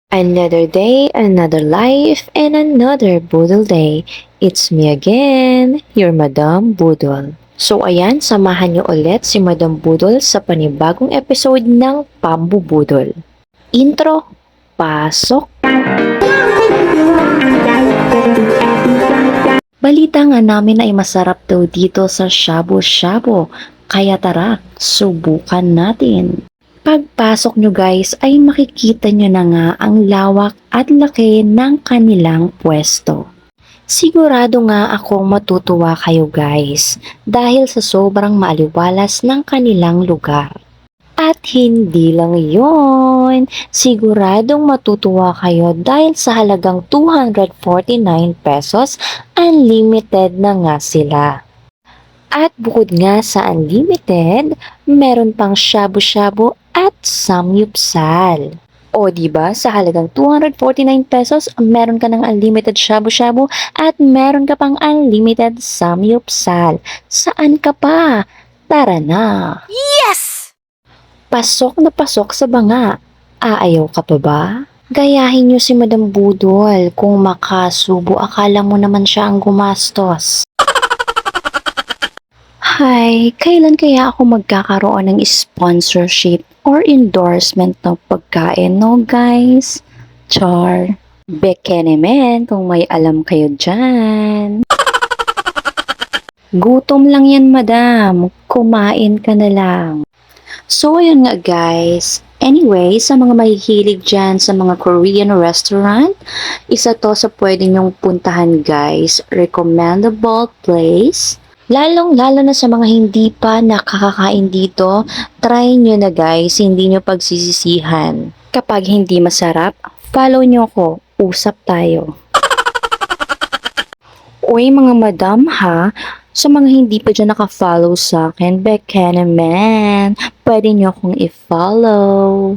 Another day, another life, and another Budol day. It's me again, your Madam Budol. So ayan, samahan niyo ulit si Madam Budol sa panibagong episode ng Pambubudol. Intro, pasok! Balita nga namin ay masarap daw dito sa Shabu-Shabu, kaya tara, subukan natin. Pagpasok nyo guys ay makikita nyo na nga ang lawak at laki ng kanilang pwesto. Sigurado nga akong matutuwa kayo guys dahil sa sobrang maaliwalas ng kanilang lugar. At hindi lang yon, siguradong matutuwa kayo dahil sa halagang 249 pesos, unlimited na nga sila. At bukod nga sa unlimited, meron pang shabu-shabu at samyupsal. O diba, sa halagang 249 pesos, meron ka ng unlimited shabu-shabu at meron ka pang unlimited samyupsal. Saan ka pa? Tara na! Yes! Pasok na pasok sa banga. Aayaw ka pa ba? Gayahin niyo si Madam Budol. Kung makasubo, akala mo naman siya ang gumastos. Hi, kailan kaya ako magkakaroon ng sponsorship or endorsement ng pagkain, no guys? Char. Bekenemen kung may alam kayo dyan. Gutom lang yan, madam. Kumain ka na lang. So, ayun nga guys. Anyway, sa mga mahihilig dyan sa mga Korean restaurant, isa to sa pwede nyong puntahan guys. Recommendable place. Lalong-lalo na sa mga hindi pa nakakakain dito, try nyo na guys, hindi nyo pagsisisihan. Kapag hindi masarap, follow nyo ko, usap tayo. Uy mga madam ha, sa mga hindi pa dyan naka-follow sa akin, beka naman, pwede nyo akong i-follow.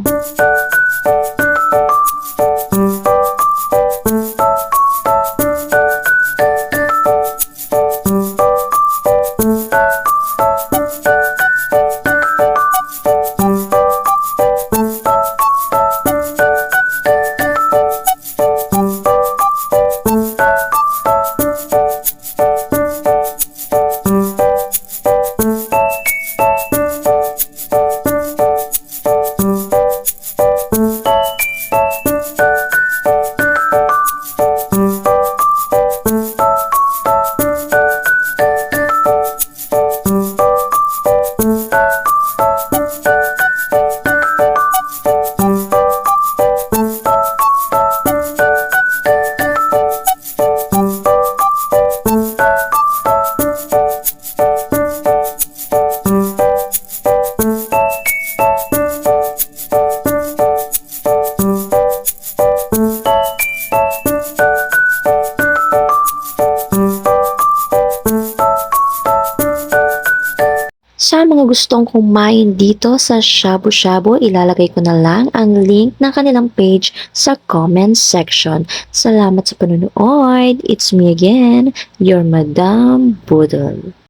Sa mga gustong kumain dito sa Shabu-Shabu, ilalagay ko na lang ang link ng kanilang page sa comment section. Salamat sa panonood. It's me again, your Madam Budol.